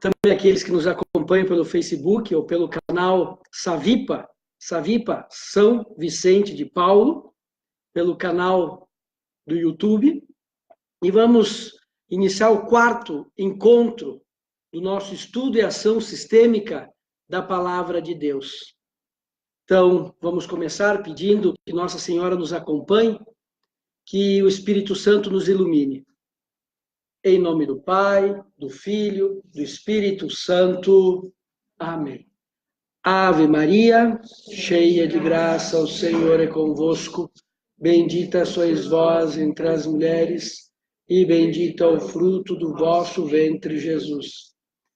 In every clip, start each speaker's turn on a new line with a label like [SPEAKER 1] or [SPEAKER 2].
[SPEAKER 1] Também aqueles que nos acompanham pelo Facebook ou pelo canal Savipa, São Vicente de Paulo, pelo canal do YouTube. E vamos iniciar o quarto encontro do nosso estudo e ação sistêmica da Palavra de Deus. Então, vamos começar pedindo que Nossa Senhora nos acompanhe, que o Espírito Santo nos ilumine. Em nome do Pai, do Filho, do Espírito Santo. Amém. Ave Maria, cheia de graça, o Senhor é convosco. Bendita sois vós entre as mulheres, e bendito é o fruto do vosso ventre, Jesus.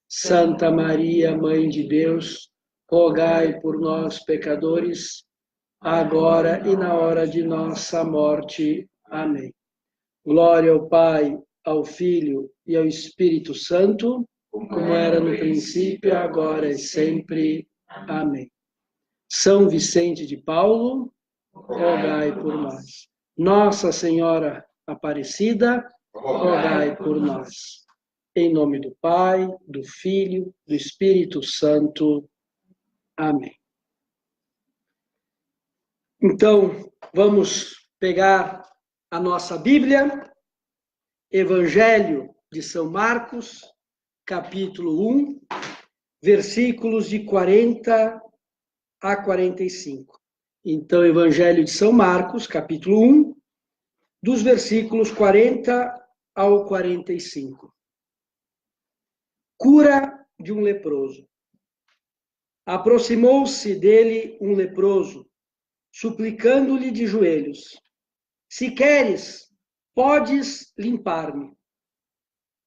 [SPEAKER 1] Santa Maria, Mãe de Deus, rogai por nós, pecadores, agora e na hora de nossa morte. Amém. Glória ao Pai, ao Filho e ao Espírito Santo, como era no princípio, agora e sempre. Amém. São Vicente de Paulo, rogai por nós. Nossa Senhora Aparecida, rogai por nós. Em nome do Pai, do Filho, do Espírito Santo. Amém. Então, vamos pegar a nossa Bíblia, Evangelho de São Marcos, capítulo 1, versículos de 40 a 45. Então, Evangelho de São Marcos, capítulo 1, dos versículos 40 ao 45. Cura de um leproso. Aproximou-se dele um leproso, suplicando-lhe de joelhos: se queres, podes limpar-me.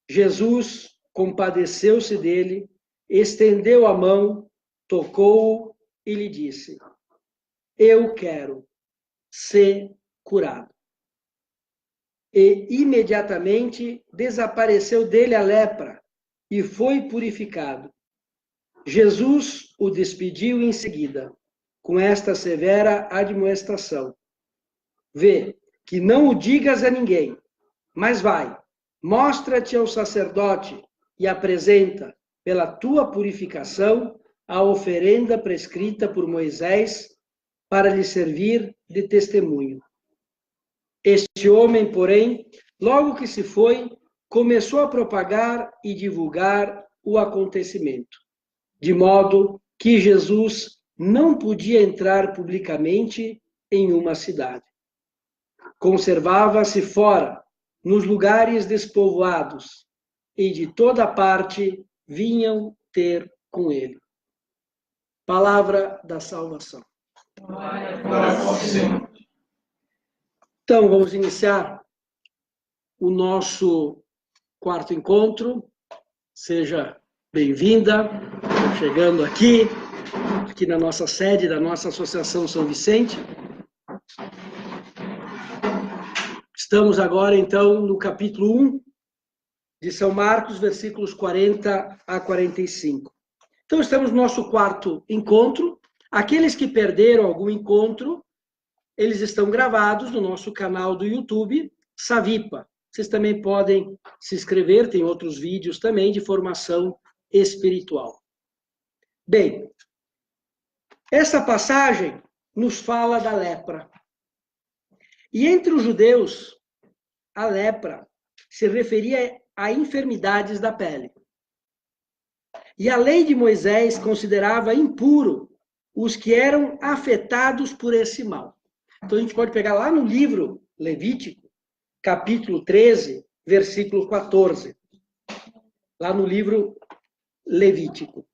[SPEAKER 1] Jesus compadeceu-se dele, estendeu a mão, tocou-o e lhe disse: eu quero, ser curado. E imediatamente desapareceu dele a lepra e foi purificado. Jesus o despediu em seguida, com esta severa admoestação: vê que não o digas a ninguém, mas vai, mostra-te ao sacerdote e apresenta, pela tua purificação, a oferenda prescrita por Moisés para lhe servir de testemunho. Este homem, porém, logo que se foi, começou a propagar e divulgar o acontecimento, de modo que Jesus não podia entrar publicamente em uma cidade. Conservava-se fora, nos lugares despovoados, e de toda parte vinham ter com ele. Palavra da salvação. Então, vamos iniciar o nosso quarto encontro. Seja bem-vinda, chegando aqui na nossa sede da nossa Associação São Vicente. Estamos agora, então, no capítulo 1 de São Marcos, versículos 40 a 45. Então, estamos no nosso quarto encontro. Aqueles que perderam algum encontro, eles estão gravados no nosso canal do YouTube, Savipa. Vocês também podem se inscrever, tem outros vídeos também de formação espiritual. Bem, essa passagem nos fala da lepra. E entre os judeus, a lepra se referia a enfermidades da pele. E a lei de Moisés considerava impuro os que eram afetados por esse mal. Então a gente pode pegar lá no livro Levítico, capítulo 13, versículo 14. Lá no livro Levítico.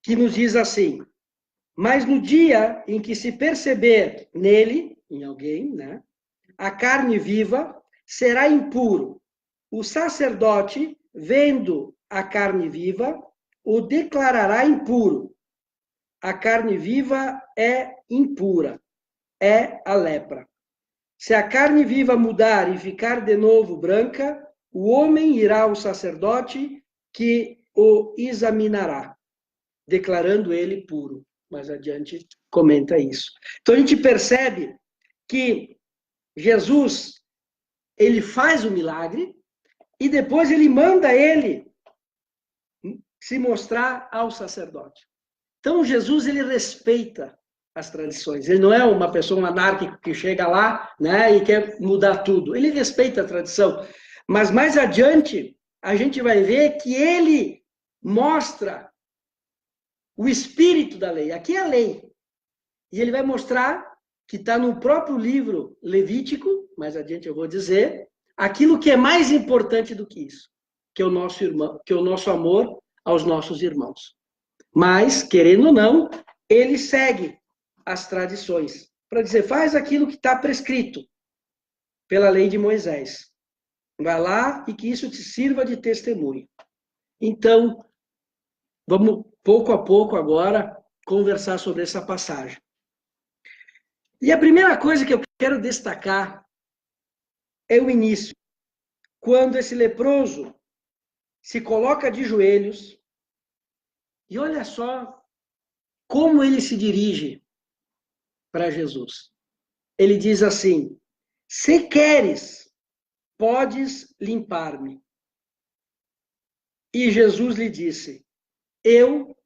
[SPEAKER 1] Que nos diz assim: mas no dia em que se perceber nele, em alguém, né, a carne viva, será impuro. O sacerdote, vendo a carne viva, o declarará impuro. A carne viva é impura, é a lepra. Se a carne viva mudar e ficar de novo branca, o homem irá ao sacerdote que o examinará, declarando ele puro. Mais adiante comenta isso. Então a gente percebe que Jesus, ele faz o milagre, e depois ele manda ele se mostrar ao sacerdote. Então, Jesus, ele respeita as tradições. Ele não é uma pessoa anárquica que chega lá, né, e quer mudar tudo. Ele respeita a tradição. Mas mais adiante, a gente vai ver que ele mostra o espírito da lei. Aqui é a lei. E ele vai mostrar que está no próprio livro Levítico, mais adiante eu vou dizer, aquilo que é mais importante do que isso, que é o nosso irmão, que é o nosso amor aos nossos irmãos. Mas, querendo ou não, ele segue as tradições para dizer, faz aquilo que está prescrito pela lei de Moisés. Vai lá e que isso te sirva de testemunho. Então, vamos pouco a pouco agora conversar sobre essa passagem. E a primeira coisa que eu quero destacar é o início. Quando esse leproso se coloca de joelhos e olha só como ele se dirige para Jesus. Ele diz assim, se queres, podes limpar-me. E Jesus lhe disse, eu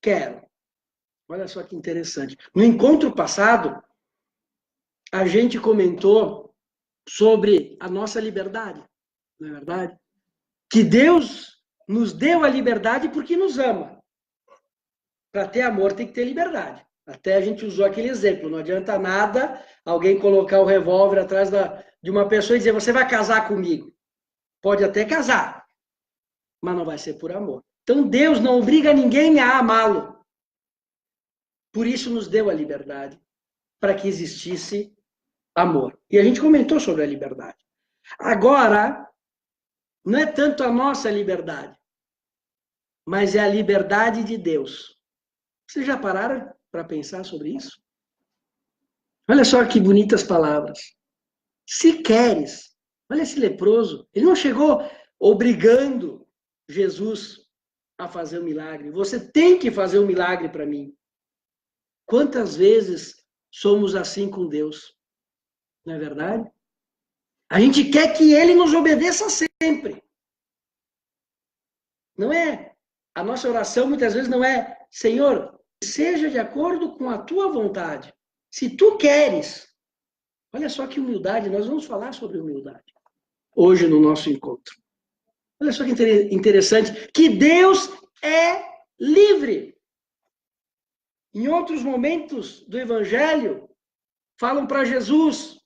[SPEAKER 1] quero. Olha só que interessante. No encontro passado, a gente comentou sobre a nossa liberdade, não é verdade? Que Deus nos deu a liberdade porque nos ama. Para ter amor tem que ter liberdade. Até a gente usou aquele exemplo, não adianta nada alguém colocar o revólver atrás de uma pessoa e dizer, você vai casar comigo. Pode até casar, mas não vai ser por amor. Então Deus não obriga ninguém a amá-lo. Por isso nos deu a liberdade, para que existisse amor. E a gente comentou sobre a liberdade. Agora, não é tanto a nossa liberdade, mas é a liberdade de Deus. Vocês já pararam para pensar sobre isso? Olha só que bonitas palavras. Se queres, olha esse leproso, ele não chegou obrigando Jesus a fazer um milagre. Você tem que fazer um milagre para mim. Quantas vezes somos assim com Deus? Não é verdade? A gente quer que ele nos obedeça sempre. Não é? A nossa oração muitas vezes não é, Senhor, seja de acordo com a tua vontade. Se tu queres. Olha só que humildade, nós vamos falar sobre humildade hoje no nosso encontro. Olha só que interessante, que Deus é livre. Em outros momentos do Evangelho, falam para Jesus,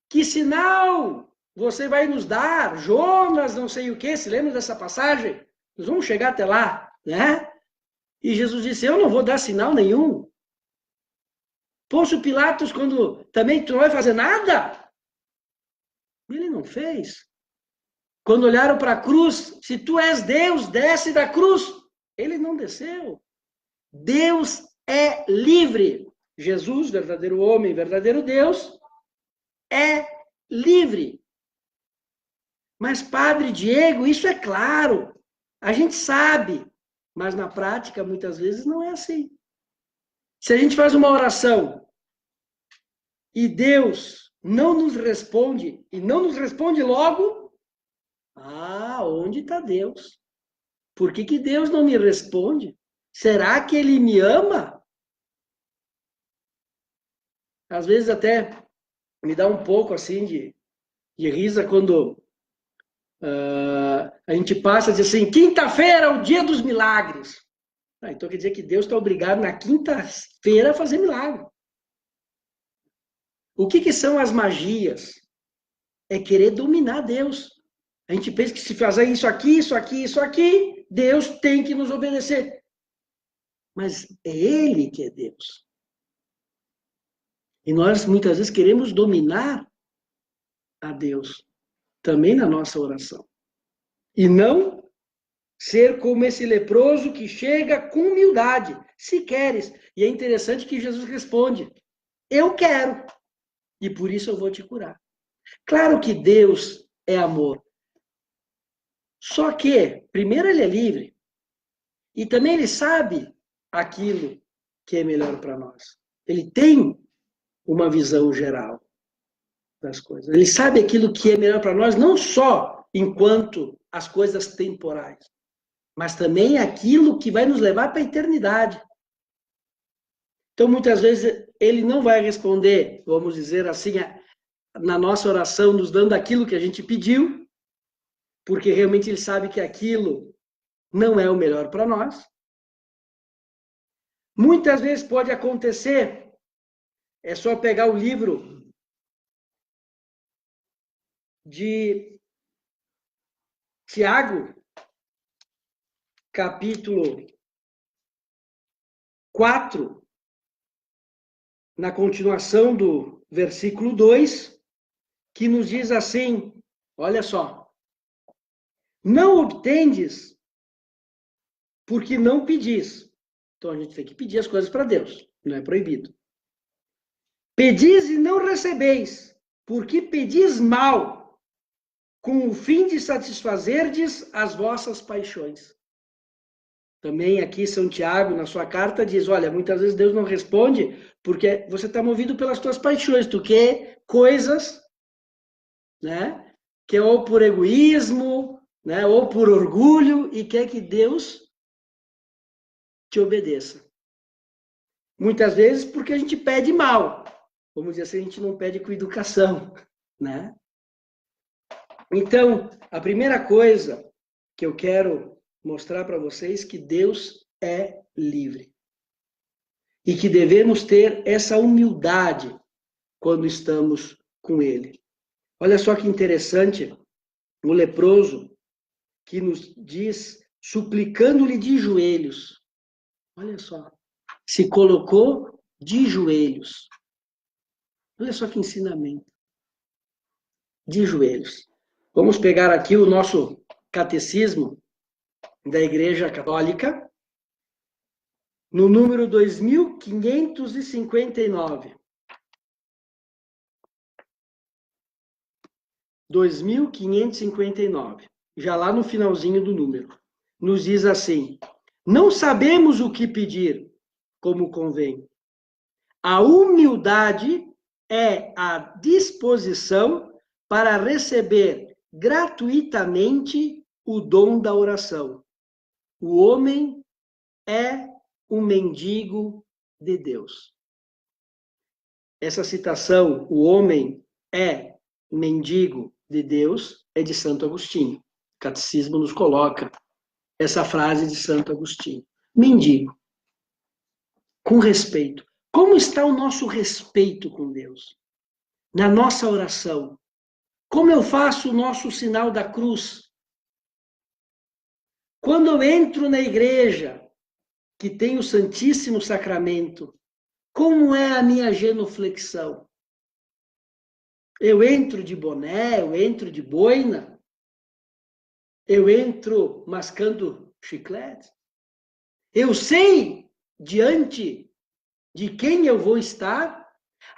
[SPEAKER 1] que sinal você vai nos dar? Jonas, não sei o quê, se lembra dessa passagem? Nós vamos chegar até lá, né? E Jesus disse, eu não vou dar sinal nenhum. Pôncio Pilatos, quando também tu não vai fazer nada? Ele não fez. Quando olharam para a cruz, se tu és Deus, desce da cruz. Ele não desceu. Deus é livre. Jesus, verdadeiro homem, verdadeiro Deus, é livre. Mas, Padre Diego, isso é claro. A gente sabe. Mas na prática, muitas vezes, não é assim. Se a gente faz uma oração e Deus não nos responde, e não nos responde logo, onde está Deus? Por que Deus não me responde? Será que Ele me ama? Às vezes até me dá um pouco assim de risa quando a gente passa a dizer assim, quinta-feira é o dia dos milagres. Então quer dizer que Deus está obrigado na quinta-feira a fazer milagre. O que são as magias? É querer dominar Deus. A gente pensa que se fazer isso aqui, isso aqui, isso aqui, Deus tem que nos obedecer. Mas é Ele que é Deus. E nós, muitas vezes, queremos dominar a Deus, também na nossa oração. E não ser como esse leproso que chega com humildade, se queres. E é interessante que Jesus responde, eu quero, e por isso eu vou te curar. Claro que Deus é amor. Só que, primeiro, Ele é livre. E também Ele sabe aquilo que é melhor para nós. Ele tem uma visão geral das coisas. Ele sabe aquilo que é melhor para nós, não só enquanto as coisas temporais, mas também aquilo que vai nos levar para a eternidade. Então, muitas vezes, ele não vai responder, vamos dizer assim, na nossa oração, nos dando aquilo que a gente pediu, porque realmente ele sabe que aquilo não é o melhor para nós. Muitas vezes pode acontecer, é só pegar o livro de Tiago, capítulo 4, na continuação do versículo 2, que nos diz assim, olha só, não obtendes porque não pedis. Então a gente tem que pedir as coisas para Deus, não é proibido. Pedis e não recebeis, porque pedis mal, com o fim de satisfazerdes as vossas paixões. Também aqui São Tiago, na sua carta, diz, olha, muitas vezes Deus não responde porque você está movido pelas tuas paixões, tu quer coisas, né, que é ou por egoísmo, né, ou por orgulho, e quer que Deus te obedeça. Muitas vezes porque a gente pede mal, vamos dizer assim, a gente não pede com educação, né? Então, a primeira coisa que eu quero mostrar para vocês é que Deus é livre. E que devemos ter essa humildade quando estamos com Ele. Olha só que interessante, o leproso que nos diz, suplicando-lhe de joelhos. Olha só, se colocou de joelhos. Olha só que ensinamento. De joelhos. Vamos pegar aqui o nosso catecismo da Igreja Católica, no número 2559. 2559. Já lá no finalzinho do número. Nos diz assim, não sabemos o que pedir como convém. A humildade é a disposição para receber gratuitamente o dom da oração. O homem é um mendigo de Deus. Essa citação, o homem é mendigo de Deus, é de Santo Agostinho. O Catecismo nos coloca essa frase de Santo Agostinho. Mendigo. Com respeito. Como está o nosso respeito com Deus? Na nossa oração. Como eu faço o nosso sinal da cruz? Quando eu entro na igreja, que tem o Santíssimo Sacramento, como é a minha genuflexão? Eu entro de boné, eu entro de boina, eu entro mascando chiclete. Eu sei diante de quem eu vou estar.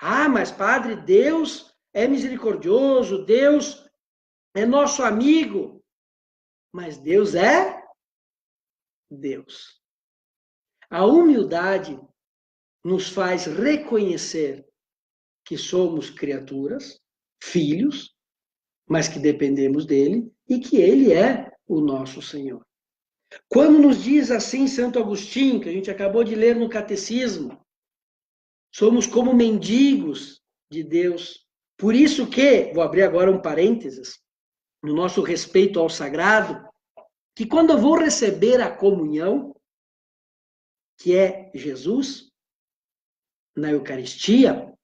[SPEAKER 1] Ah, mas Padre, Deus é misericordioso, Deus é nosso amigo. Mas Deus é Deus. A humildade nos faz reconhecer que somos criaturas, filhos, mas que dependemos dele e que ele é o nosso Senhor. Quando nos diz assim Santo Agostinho, que a gente acabou de ler no Catecismo, somos como mendigos de Deus. Por isso que, vou abrir agora um parênteses, no nosso respeito ao sagrado, que quando eu vou receber a comunhão, que é Jesus, na Eucaristia,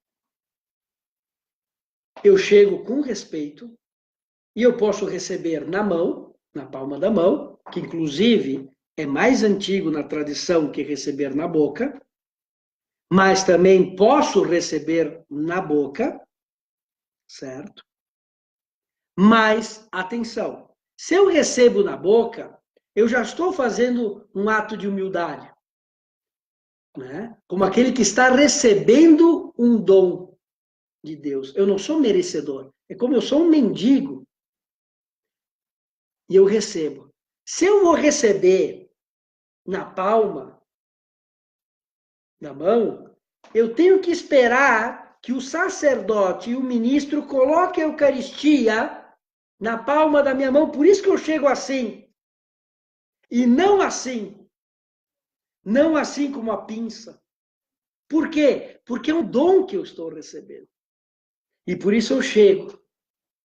[SPEAKER 1] eu chego com respeito e eu posso receber na mão, na palma da mão, que inclusive é mais antigo na tradição que receber na boca, mas também posso receber na boca, certo? Mas, atenção, se eu recebo na boca, eu já estou fazendo um ato de humildade, né? Como aquele que está recebendo um dom de Deus. Eu não sou merecedor, é como eu sou um mendigo e eu recebo. Se eu vou receber na palma da mão, eu tenho que esperar que o sacerdote e o ministro coloquem a Eucaristia na palma da minha mão, por isso que eu chego assim. E não assim. Não assim como a pinça. Por quê? Porque é um dom que eu estou recebendo. E por isso eu chego.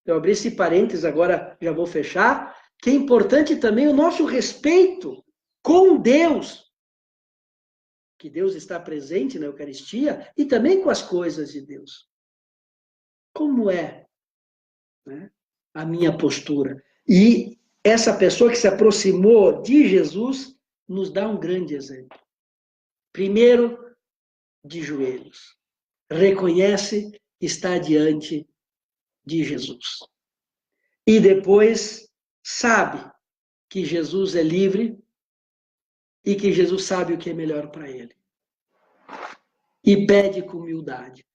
[SPEAKER 1] Eu abri esse parênteses, agora já vou fechar, que é importante também o nosso respeito com Deus. Que Deus está presente na Eucaristia e também com as coisas de Deus. Como é, né, a minha postura? E essa pessoa que se aproximou de Jesus nos dá um grande exemplo. Primeiro, de joelhos. Reconhece que está diante de Jesus. E depois sabe que Jesus é livre e que Jesus sabe o que é melhor para ele. E pede com humildade: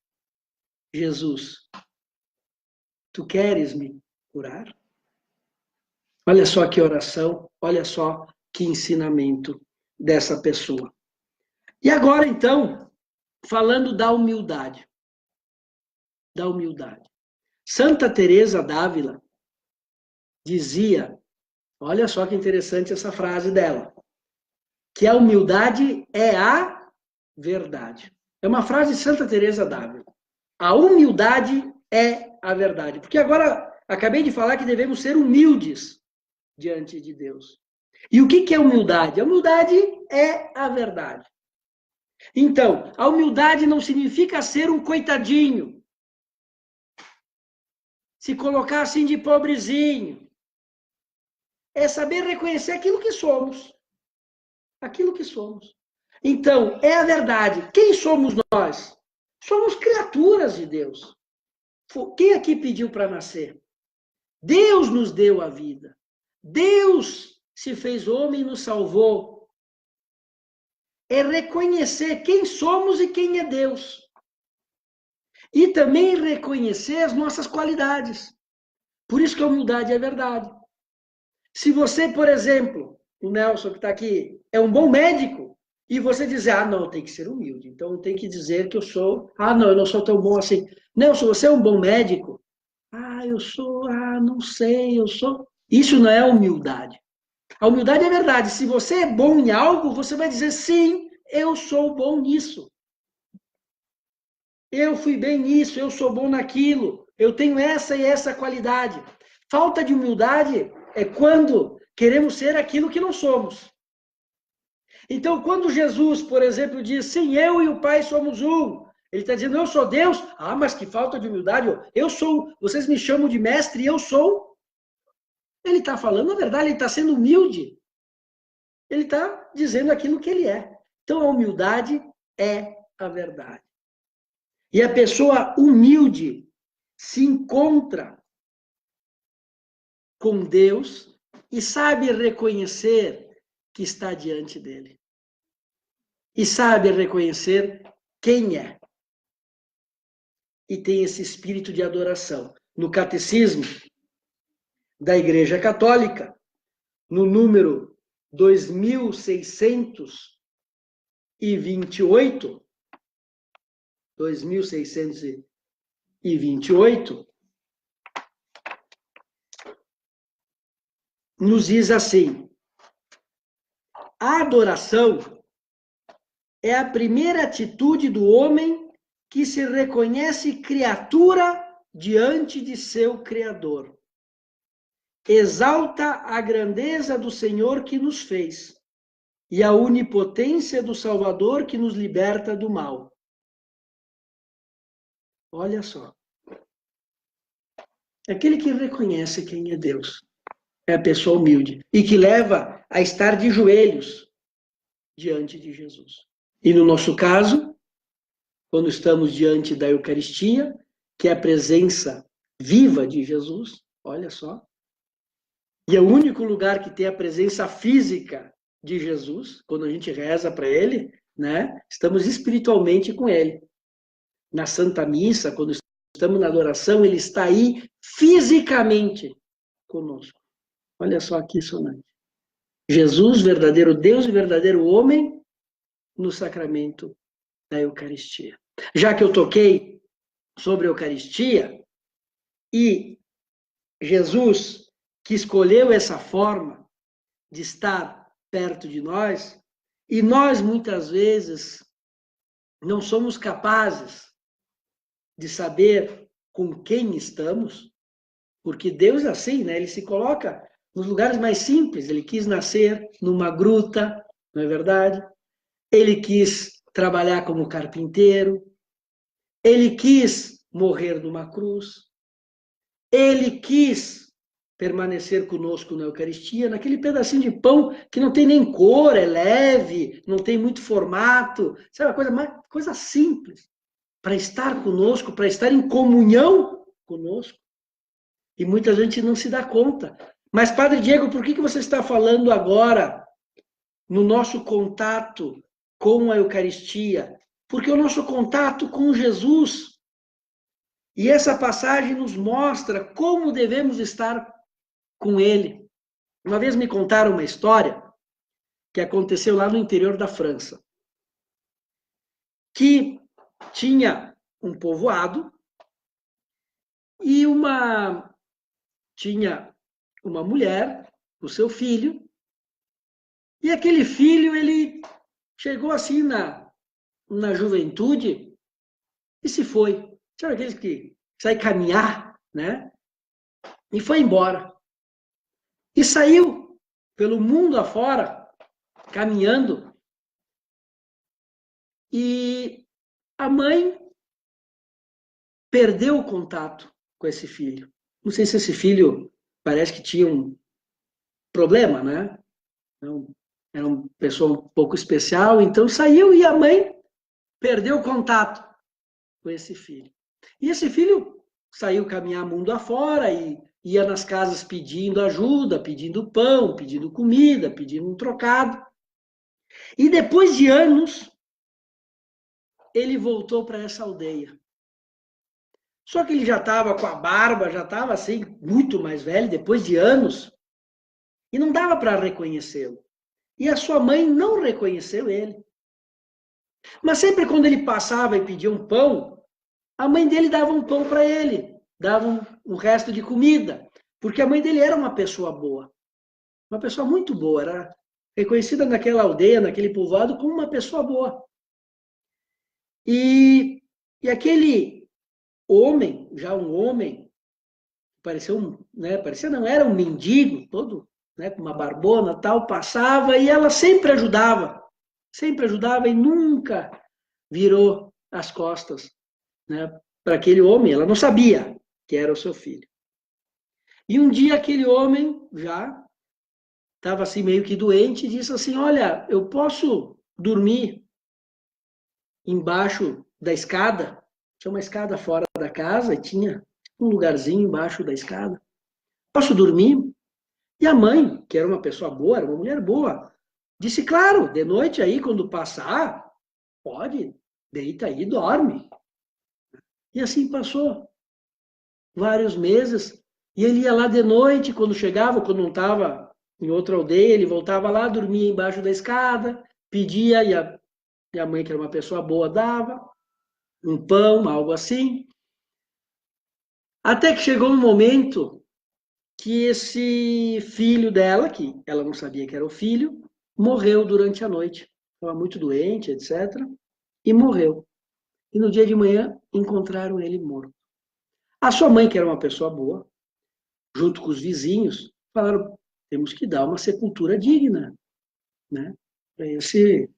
[SPEAKER 1] Jesus, tu queres me curar? Olha só que oração, olha só que ensinamento dessa pessoa. E agora, então, falando da humildade. Da humildade. Santa Teresa d'Ávila dizia, olha só que interessante essa frase dela, que a humildade é a verdade. É uma frase de Santa Teresa d'Ávila. A humildade é a verdade. Porque agora acabei de falar que devemos ser humildes diante de Deus. E o que é humildade? A humildade é a verdade. Então, a humildade não significa ser um coitadinho, se colocar assim de pobrezinho. É saber reconhecer aquilo que somos. Aquilo que somos. Então, é a verdade. Quem somos nós? Somos criaturas de Deus. Quem aqui pediu para nascer? Deus nos deu a vida. Deus se fez homem e nos salvou. É reconhecer quem somos e quem é Deus. E também reconhecer as nossas qualidades. Por isso que a humildade é verdade. Se você, por exemplo, o Nelson que está aqui, é um bom médico, e você dizer, ah, não, tem que ser humilde, então tem que dizer que eu sou, ah, não, eu não sou tão bom assim. Nelson, você é um bom médico? Ah, eu sou, ah, não sei, eu sou. Isso não é humildade. A humildade é verdade. Se você é bom em algo, você vai dizer, sim, eu sou bom nisso. Eu fui bem nisso, eu sou bom naquilo, eu tenho essa e essa qualidade. Falta de humildade é quando queremos ser aquilo que não somos. Então, quando Jesus, por exemplo, diz, sim, eu e o Pai somos um, ele está dizendo, eu sou Deus, ah, mas que falta de humildade, eu sou, vocês me chamam de mestre e eu sou. Ele está falando a verdade, ele está sendo humilde. Ele está dizendo aquilo que ele é. Então, a humildade é a verdade. E a pessoa humilde se encontra com Deus e sabe reconhecer que está diante dele. E sabe reconhecer quem é. E tem esse espírito de adoração. No Catecismo da Igreja Católica, no número 2628, 2628, nos diz assim: a adoração é a primeira atitude do homem que se reconhece criatura diante de seu Criador. Exalta a grandeza do Senhor que nos fez e a onipotência do Salvador que nos liberta do mal. Olha só. Aquele que reconhece quem é Deus é a pessoa humilde e que leva a estar de joelhos diante de Jesus. E no nosso caso, quando estamos diante da Eucaristia, que é a presença viva de Jesus, olha só, e é o único lugar que tem a presença física de Jesus, quando a gente reza para ele, né? Estamos espiritualmente com ele. Na Santa Missa, quando estamos na adoração, ele está aí fisicamente conosco. Olha só que sonante. Jesus, verdadeiro Deus e verdadeiro homem, no sacramento da Eucaristia. Já que eu toquei sobre a Eucaristia, e Jesus, que escolheu essa forma de estar perto de nós, e nós, muitas vezes, não somos capazes de saber com quem estamos, porque Deus é assim, né? Ele se coloca nos lugares mais simples. Ele quis nascer numa gruta, não é verdade? Ele quis trabalhar como carpinteiro. Ele quis morrer numa cruz. Ele quis permanecer conosco na Eucaristia, naquele pedacinho de pão que não tem nem cor, é leve, não tem muito formato, sabe, coisa simples, para estar conosco, para estar em comunhão conosco. E muita gente não se dá conta. Mas, Padre Diego, por que você está falando agora no nosso contato com a Eucaristia? Porque o nosso contato com Jesus. E essa passagem nos mostra como devemos estar com Ele. Uma vez me contaram uma história que aconteceu lá no interior da França, que tinha um povoado e tinha uma mulher, o seu filho, e aquele filho, ele chegou assim na juventude e se foi. Sabe aqueles que saem caminhar, né? E foi embora. E saiu pelo mundo afora, caminhando. E a mãe perdeu o contato com esse filho. Não sei se esse filho parece que tinha um problema, né? Então, era uma pessoa um pouco especial, então saiu e a mãe perdeu o contato com esse filho. E esse filho saiu caminhar mundo afora e ia nas casas pedindo ajuda, pedindo pão, pedindo comida, pedindo um trocado. E depois de anos, ele voltou para essa aldeia. Só que ele já estava com a barba, já estava assim, muito mais velho, depois de anos, e não dava para reconhecê-lo. E a sua mãe não reconheceu ele. Mas sempre quando ele passava e pedia um pão, a mãe dele dava um pão para ele, dava um resto de comida, porque a mãe dele era uma pessoa boa, uma pessoa muito boa, era reconhecida naquela aldeia, naquele povoado, como uma pessoa boa. E aquele homem, já um homem, parecia não, era um mendigo, todo, né, com uma barbona tal, passava e ela sempre ajudava e nunca virou as costas, né, para aquele homem. Ela não sabia que era o seu filho. E um dia aquele homem já estava assim meio que doente e disse assim: olha, eu posso dormir embaixo da escada? Tinha uma escada fora da casa e tinha um lugarzinho embaixo da escada. Posso dormir? E a mãe, que era uma pessoa boa, era uma mulher boa, disse: claro, de noite aí, quando passar, pode, deita aí e dorme. E assim passou vários meses. E ele ia lá de noite, quando chegava, quando não estava em outra aldeia, ele voltava lá, dormia embaixo da escada, pedia, e a mãe, que era uma pessoa boa, dava um pão, algo assim. Até que chegou um momento que esse filho dela, que ela não sabia que era o filho, morreu durante a noite. Estava muito doente, etc. E morreu. E no dia de manhã encontraram ele morto. A sua mãe, que era uma pessoa boa, junto com os vizinhos, falaram: temos que dar uma sepultura digna, né, para esse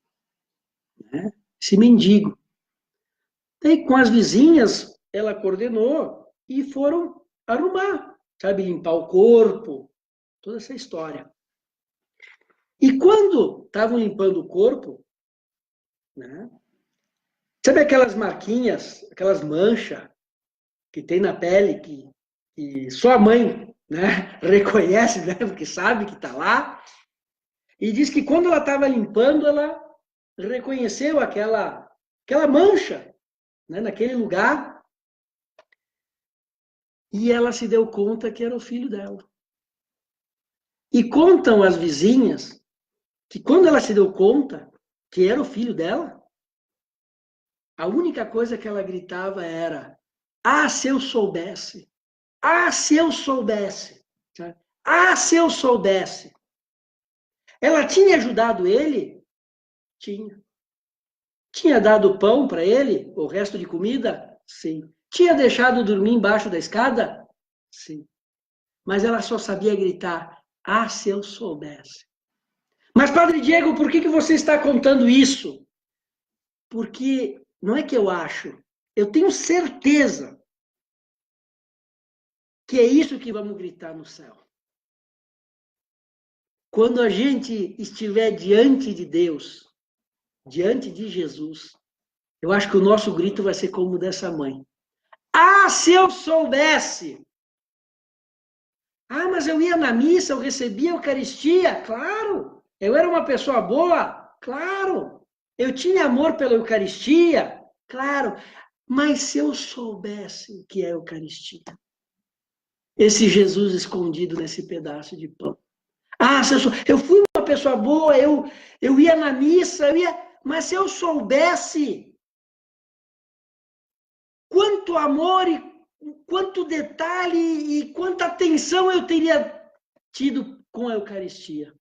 [SPEAKER 1] mendigo. Daí, com as vizinhas, ela coordenou e foram arrumar, sabe, limpar o corpo, toda essa história. E quando estavam limpando o corpo, né, sabe aquelas marquinhas, aquelas manchas que tem na pele que só a mãe, né, reconhece, né, porque sabe que está lá? E diz que quando ela estava limpando, ela reconheceu aquela mancha, né, naquele lugar, e ela se deu conta que era o filho dela. E contam as vizinhas que quando ela se deu conta que era o filho dela, a única coisa que ela gritava era: ah, se eu soubesse Ah, se eu soubesse. Ah, se eu soubesse. Ela tinha ajudado ele? Tinha. Tinha dado pão para ele? O resto de comida? Sim. Tinha deixado dormir embaixo da escada? Sim. Mas ela só sabia gritar: ah, se eu soubesse. Mas, Padre Diego, por que você está contando isso? Porque não é que eu acho, eu tenho certeza que é isso que vamos gritar no céu. Quando a gente estiver diante de Deus, diante de Jesus, eu acho que o nosso grito vai ser como o dessa mãe. Ah, se eu soubesse! Ah, mas eu ia na missa, eu recebia a Eucaristia, claro. Eu era uma pessoa boa, claro. Eu tinha amor pela Eucaristia, claro. Mas se eu soubesse o que é a Eucaristia, esse Jesus escondido nesse pedaço de pão. Ah, eu fui uma pessoa boa, eu ia na missa, mas se eu soubesse quanto amor e quanto detalhe e quanta atenção eu teria tido com a Eucaristia,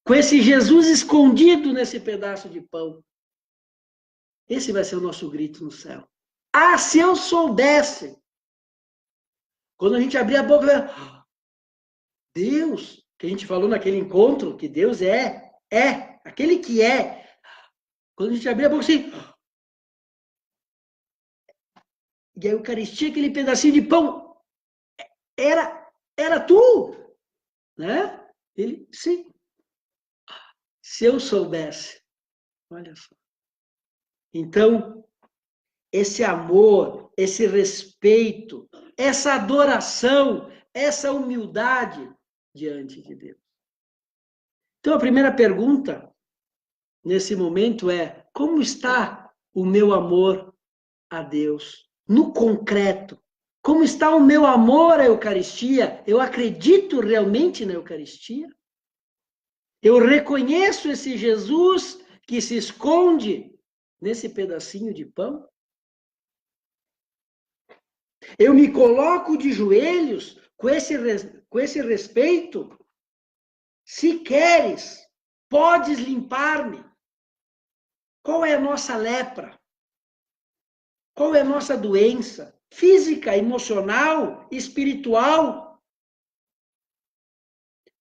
[SPEAKER 1] com esse Jesus escondido nesse pedaço de pão. Esse vai ser o nosso grito no céu. Ah, se eu soubesse! Quando a gente abrir a boca, Deus, que a gente falou naquele encontro, que Deus aquele que é. Quando a gente abrir a boca assim, e a Eucaristia, aquele pedacinho de pão, era tu, né? Ele, sim. Se eu soubesse, olha só. Então, esse amor, esse respeito, essa adoração, essa humildade diante de Deus. Então, a primeira pergunta nesse momento é: como está o meu amor a Deus? No concreto, como está o meu amor à Eucaristia? Eu acredito realmente na Eucaristia? Eu reconheço esse Jesus que se esconde nesse pedacinho de pão? Eu me coloco de joelhos com esse respeito? Se queres, podes limpar-me. Qual é a nossa lepra? Qual é a nossa doença? Física, emocional, espiritual?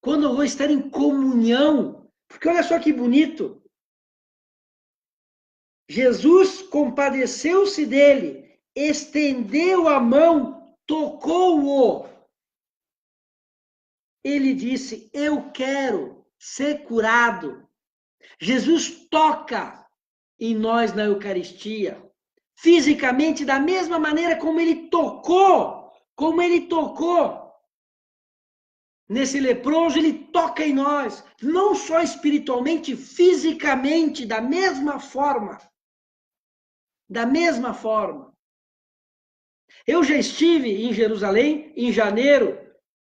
[SPEAKER 1] Quando eu vou estar em comunhão. Porque olha só que bonito. Jesus compadeceu-se dele, estendeu a mão, tocou-o. Ele disse: eu quero ser curado. Jesus toca em nós na Eucaristia, fisicamente, da mesma maneira como ele tocou nesse leproso, ele toca em nós, não só espiritualmente, fisicamente, da mesma forma. Da mesma forma. Eu já estive em Jerusalém em janeiro,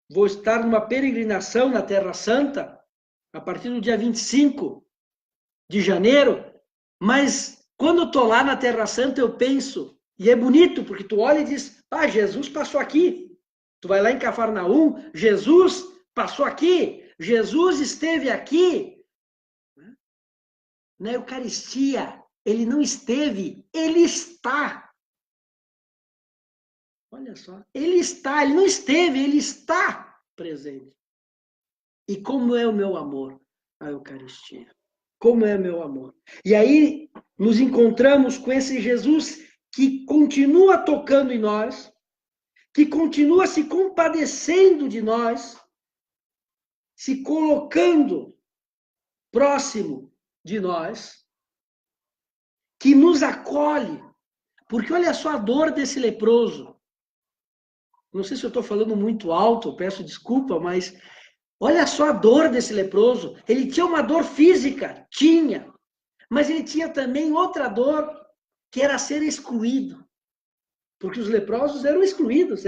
[SPEAKER 1] vou estar numa peregrinação na Terra Santa, a partir do dia 25 de janeiro, mas quando eu estou lá na Terra Santa, eu penso, e é bonito, porque tu olha e diz, Jesus passou aqui. Tu vai lá em Cafarnaum, Jesus passou aqui, Jesus esteve aqui. Na Eucaristia, ele não esteve, ele está. Olha só, ele está, ele não esteve, ele está presente. E como é o meu amor à Eucaristia? Como é meu amor? E aí nos encontramos com esse Jesus que continua tocando em nós, que continua se compadecendo de nós, se colocando próximo de nós, que nos acolhe. Porque olha só a dor desse leproso. Não sei se eu estou falando muito alto, peço desculpa, mas olha só a dor desse leproso. Ele tinha uma dor física, tinha, mas ele tinha também outra dor, que era ser excluído. Porque os leprosos eram excluídos,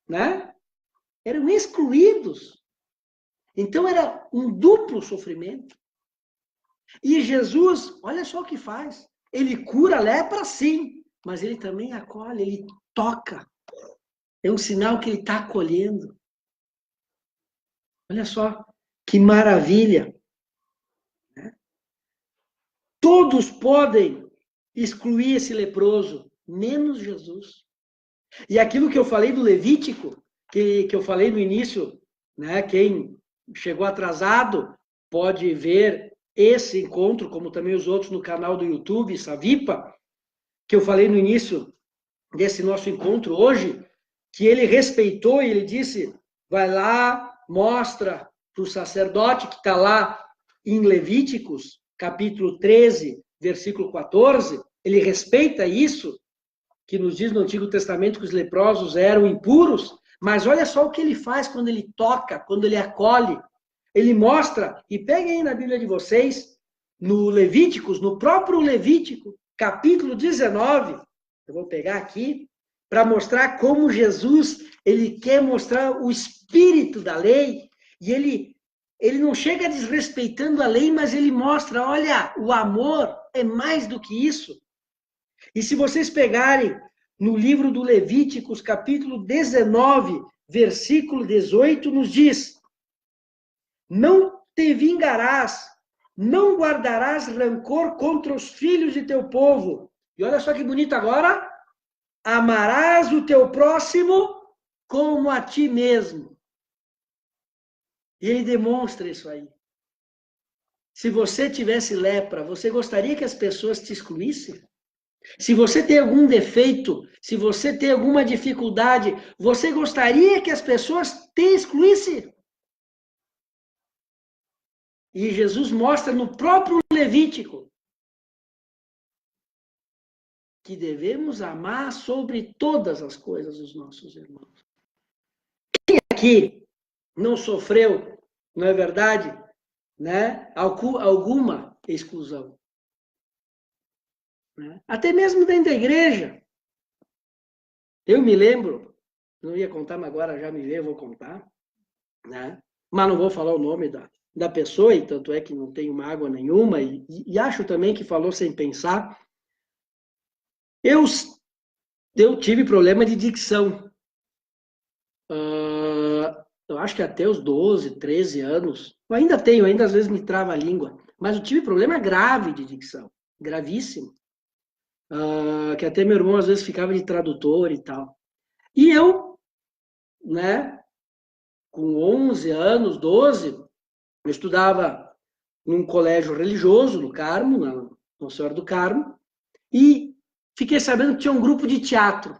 [SPEAKER 1] né? Eram excluídos. Então era um duplo sofrimento. E Jesus, olha só o que faz. Ele cura a lepra, sim, mas ele também acolhe, ele toca. É um sinal que ele está acolhendo. Olha só, que maravilha. Todos podem excluir esse leproso, menos Jesus. E aquilo que eu falei do Levítico, que eu falei no início, né? Quem chegou atrasado pode ver esse encontro, como também os outros no canal do YouTube, Savipa, que eu falei no início desse nosso encontro hoje, que ele respeitou e ele disse, vai lá, mostra para o sacerdote que está lá em Levíticos, capítulo 13, versículo 14, ele respeita isso, que nos diz no Antigo Testamento que os leprosos eram impuros, mas olha só o que ele faz quando ele toca, quando ele acolhe. Ele mostra, e peguem aí na Bíblia de vocês, no Levíticos, no próprio Levítico, capítulo 19, eu vou pegar aqui, para mostrar como Jesus, ele quer mostrar o espírito da lei, e ele não chega desrespeitando a lei, mas ele mostra, olha, o amor é mais do que isso. E se vocês pegarem no livro do Levíticos, capítulo 19, versículo 18, nos diz, não te vingarás, não guardarás rancor contra os filhos de teu povo. E olha só que bonito agora, amarás o teu próximo como a ti mesmo. E ele demonstra isso aí. Se você tivesse lepra, você gostaria que as pessoas te excluíssem? Se você tem algum defeito, se você tem alguma dificuldade, você gostaria que as pessoas te excluíssem? E Jesus mostra no próprio Levítico que devemos amar sobre todas as coisas os nossos irmãos. Quem aqui não sofreu, não é verdade, né, alguma exclusão? Né? Até mesmo dentro da igreja. Eu me lembro, não ia contar, mas agora já me veio, eu vou contar, né? Mas não vou falar o nome da pessoa, e tanto é que não tenho mágoa nenhuma, e acho também que falou sem pensar. Eu tive problema de dicção. Eu acho que até os 12, 13 anos, eu ainda tenho, ainda às vezes me trava a língua, mas eu tive problema grave de dicção, gravíssimo. Que até meu irmão às vezes ficava de tradutor e tal. E eu, né, com 11 anos, 12, eu estudava num colégio religioso, no Carmo, na Nossa Senhora do Carmo, e fiquei sabendo que tinha um grupo de teatro,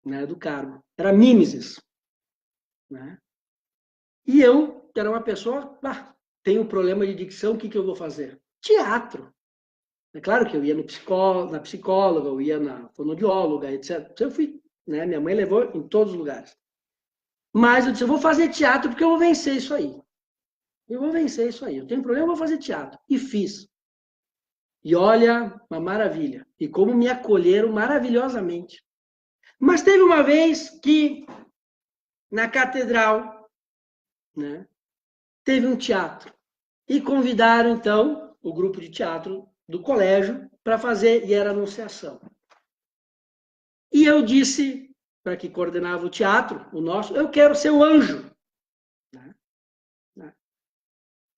[SPEAKER 1] né, do Carmo. Era Mimesis. Né? E eu, que era uma pessoa, tenho problema de dicção, o que eu vou fazer? Teatro. É claro que eu ia na psicóloga, eu ia na fonoaudióloga, etc. Eu fui, né? Minha mãe levou em todos os lugares. Mas eu disse, eu vou fazer teatro porque eu vou vencer isso aí. Eu vou vencer isso aí. Eu tenho problema, eu vou fazer teatro. E fiz. E olha, uma maravilha. E como me acolheram maravilhosamente. Mas teve uma vez que, na catedral, né, teve um teatro. E convidaram, então, o grupo de teatro do colégio para fazer, e era anunciação. E eu disse, para que coordenava o teatro, o nosso, eu quero ser o anjo.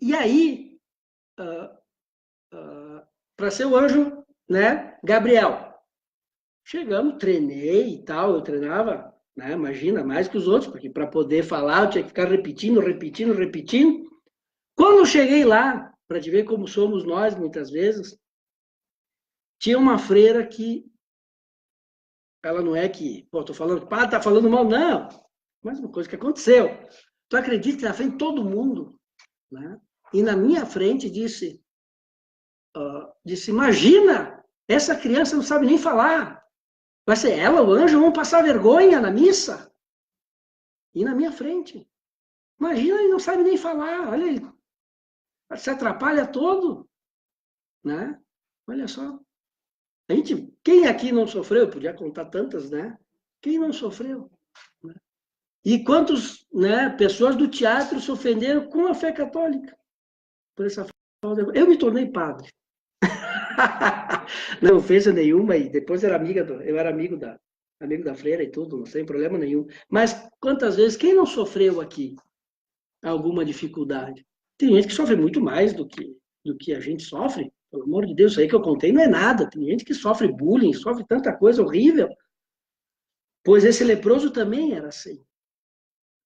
[SPEAKER 1] E aí, para ser o anjo, né, Gabriel. Chegamos, treinei e tal, eu treinava, né, imagina, mais que os outros, porque para poder falar eu tinha que ficar repetindo. Quando eu cheguei lá, para te ver como somos nós muitas vezes, tinha uma freira que, ela não é que, pô, tô falando, pá, tá falando mal, não, mas uma coisa que aconteceu. Tu acredita que na frente de todo mundo, né, e na minha frente disse, imagina, essa criança não sabe nem falar. Vai ser ela, o anjo, vão passar vergonha na missa. E na minha frente. Imagina, ele não sabe nem falar. Olha, ele se atrapalha todo. Né? Olha só. Quem aqui não sofreu? Eu podia contar tantas, né? Quem não sofreu? Né? E quantas, né, pessoas do teatro se ofenderam com a fé católica? Por essa falta. Eu me tornei padre. Não ofensa nenhuma, e depois eu era amigo amigo da freira e tudo, não tem problema nenhum. Mas quantas vezes, quem não sofreu aqui alguma dificuldade? Tem gente que sofre muito mais do que a gente sofre. Pelo amor de Deus, isso aí que eu contei não é nada. Tem gente que sofre bullying, sofre tanta coisa horrível. Pois esse leproso também era assim.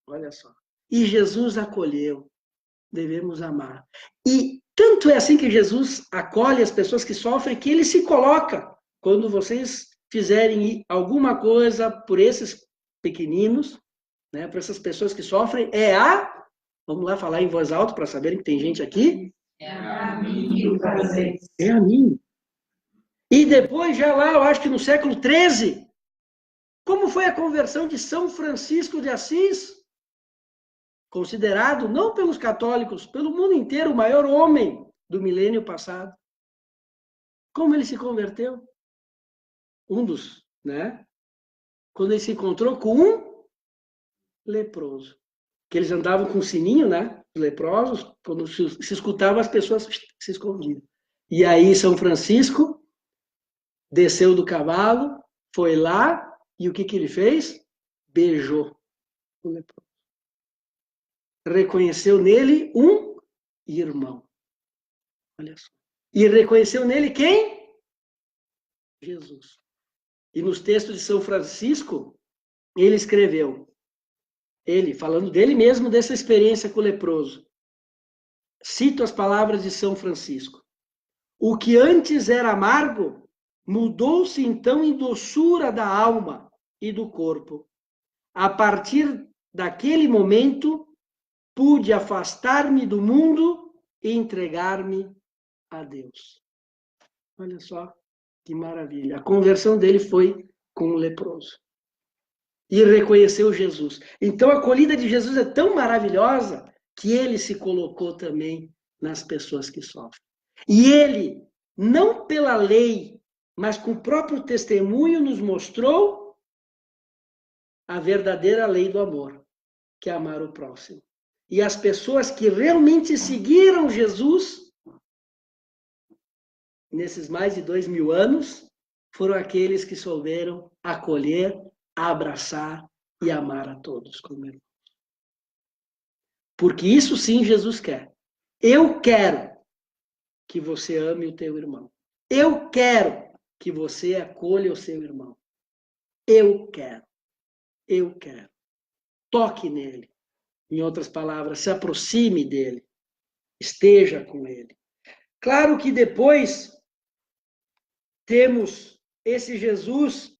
[SPEAKER 1] Olha só. E Jesus acolheu. Devemos amar. E tanto é assim que Jesus acolhe as pessoas que sofrem, que ele se coloca. Quando vocês fizerem alguma coisa por esses pequeninos, né, por essas pessoas que sofrem, vamos lá falar em voz alta para saberem que tem gente aqui.
[SPEAKER 2] É a mim que fazeis.
[SPEAKER 1] É a mim. E depois, já lá, eu acho que no século XIII, como foi a conversão de São Francisco de Assis? Considerado, não pelos católicos, pelo mundo inteiro, o maior homem do milênio passado. Como ele se converteu? Né? Quando ele se encontrou com um leproso. Que eles andavam com um sininho, né? Os leprosos, quando se escutava, as pessoas se escondiam. E aí São Francisco desceu do cavalo, foi lá, e o que ele fez? Beijou o leproso. Reconheceu nele um irmão. Olha só. E reconheceu nele quem? Jesus. E nos textos de São Francisco, ele escreveu, ele, falando dele mesmo, dessa experiência com o leproso. Cito as palavras de São Francisco. O que antes era amargo, mudou-se então em doçura da alma e do corpo. A partir daquele momento, pude afastar-me do mundo e entregar-me a Deus. Olha só que maravilha. A conversão dele foi com o leproso. E reconheceu Jesus. Então a acolhida de Jesus é tão maravilhosa que ele se colocou também nas pessoas que sofrem. E ele, não pela lei, mas com o próprio testemunho, nos mostrou a verdadeira lei do amor, que é amar o próximo. E as pessoas que realmente seguiram Jesus, nesses mais de 2000 anos, foram aqueles que souberam acolher, abraçar e amar a todos como irmãos. Porque isso sim Jesus quer. Eu quero que você ame o teu irmão. Eu quero que você acolha o seu irmão. Eu quero. Eu quero. Toque nele. Em outras palavras, se aproxime dele. Esteja com ele. Claro que depois temos esse Jesus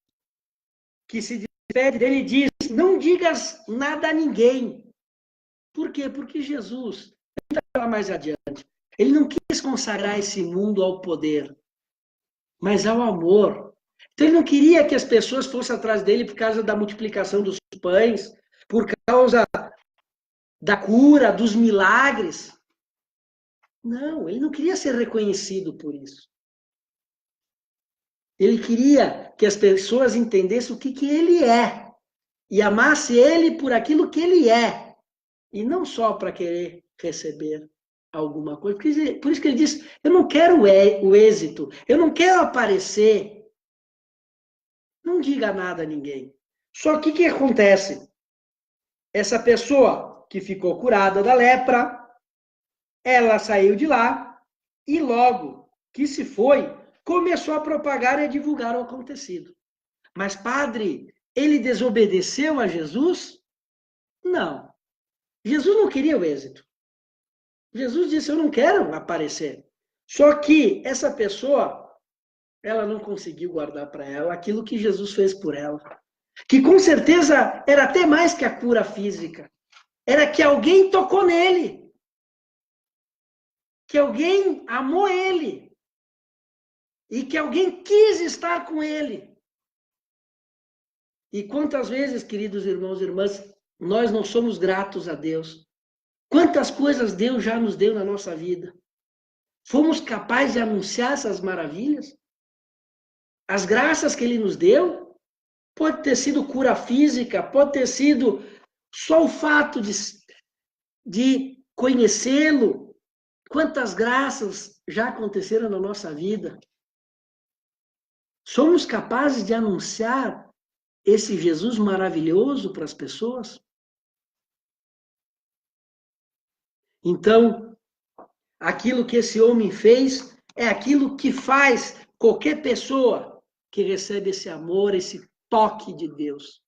[SPEAKER 1] que se despede dele e diz, não digas nada a ninguém. Por quê? Porque Jesus, ainda mais adiante, ele não quis consagrar esse mundo ao poder, mas ao amor. Então ele não queria que as pessoas fossem atrás dele por causa da multiplicação dos pães, por causa da cura, dos milagres. Não, ele não queria ser reconhecido por isso. Ele queria que as pessoas entendessem o que ele é e amasse ele por aquilo que ele é e não só para querer receber alguma coisa. Por isso que ele diz, eu não quero o êxito, eu não quero aparecer. Não diga nada a ninguém. Só que o que acontece? Essa pessoa que ficou curada da lepra, ela saiu de lá e logo que se foi, começou a propagar e a divulgar o acontecido. Mas, padre, ele desobedeceu a Jesus? Não. Jesus não queria o êxito. Jesus disse, eu não quero aparecer. Só que essa pessoa, ela não conseguiu guardar para ela aquilo que Jesus fez por ela. Que com certeza era até mais que a cura física. Era que alguém tocou nele. Que alguém amou ele. E que alguém quis estar com ele. E quantas vezes, queridos irmãos e irmãs, nós não somos gratos a Deus. Quantas coisas Deus já nos deu na nossa vida. Fomos capazes de anunciar essas maravilhas? As graças que Ele nos deu? Pode ter sido cura física, pode ter sido só o fato de conhecê-lo. Quantas graças já aconteceram na nossa vida? Somos capazes de anunciar esse Jesus maravilhoso para as pessoas? Então, aquilo que esse homem fez é aquilo que faz qualquer pessoa que recebe esse amor, esse toque de Deus.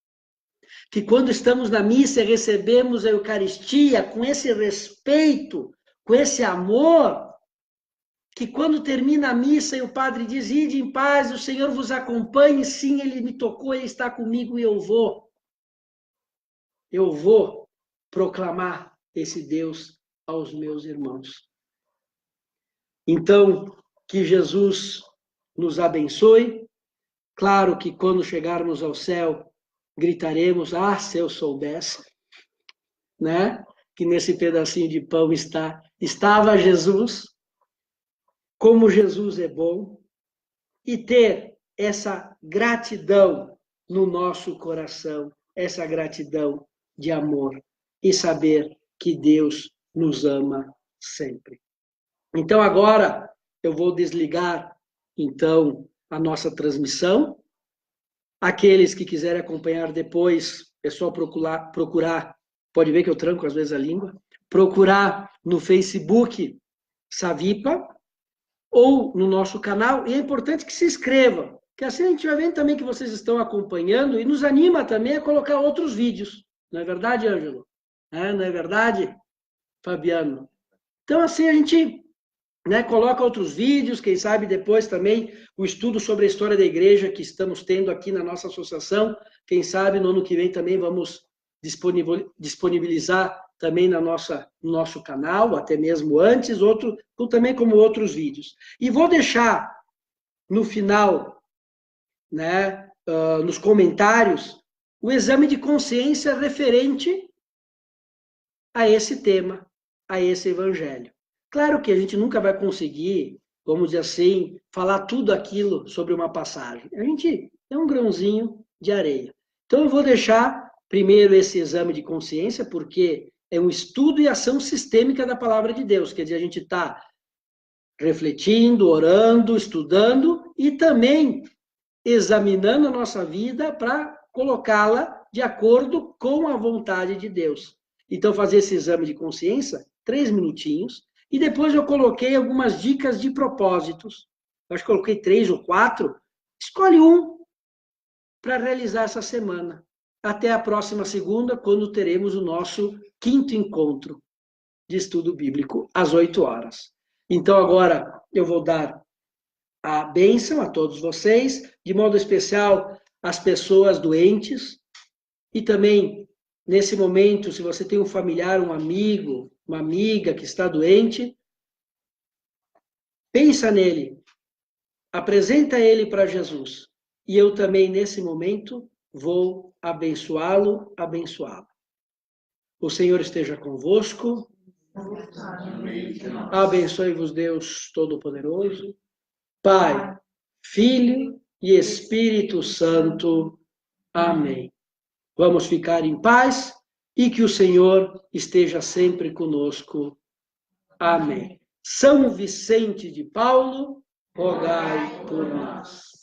[SPEAKER 1] Que quando estamos na missa e recebemos a Eucaristia com esse respeito, com esse amor, que quando termina a missa e o padre diz, ide em paz, o Senhor vos acompanhe, sim, ele me tocou, ele está comigo e eu vou proclamar esse Deus aos meus irmãos. Então, que Jesus nos abençoe. Claro que quando chegarmos ao céu, gritaremos, se eu soubesse, né? Que nesse pedacinho de pão estava Jesus, como Jesus é bom, e ter essa gratidão no nosso coração, essa gratidão de amor, e saber que Deus nos ama sempre. Então agora eu vou desligar, então, a nossa transmissão. Aqueles que quiserem acompanhar depois, é só procurar, pode ver que eu tranco às vezes a língua, procurar no Facebook Savipa, ou no nosso canal, e é importante que se inscrevam, que assim a gente vai vendo também que vocês estão acompanhando, e nos anima também a colocar outros vídeos. Não é verdade, Ângelo? Não é verdade, Fabiano? Então assim a gente coloca outros vídeos, quem sabe depois também o estudo sobre a história da igreja que estamos tendo aqui na nossa associação, quem sabe no ano que vem também vamos disponibilizar também no nosso canal, até mesmo antes, também como outros vídeos. E vou deixar no final, nos comentários, o exame de consciência referente a esse tema, a esse evangelho. Claro que a gente nunca vai conseguir, vamos dizer assim, falar tudo aquilo sobre uma passagem. A gente é um grãozinho de areia. Então eu vou deixar primeiro esse exame de consciência, porque é um estudo e ação sistêmica da palavra de Deus. Quer dizer, a gente está refletindo, orando, estudando e também examinando a nossa vida para colocá-la de acordo com a vontade de Deus. Então, fazer esse exame de consciência, 3 minutinhos, e depois eu coloquei algumas dicas de propósitos. Eu acho que coloquei 3 ou 4. Escolhe um para realizar essa semana. Até a próxima segunda, quando teremos o nosso 5º encontro de estudo bíblico, às 8 horas. Então, agora eu vou dar a bênção a todos vocês, de modo especial às pessoas doentes, e também, nesse momento, se você tem um familiar, um amigo, uma amiga que está doente, pensa nele, apresenta ele para Jesus, e eu também, nesse momento, vou abençoá-lo, abençoá-la. O Senhor esteja convosco. Abençoe-vos Deus Todo-Poderoso, Pai, Filho e Espírito Santo. Amém. Vamos ficar em paz e que o Senhor esteja sempre conosco. Amém. São Vicente de Paulo, rogai por nós.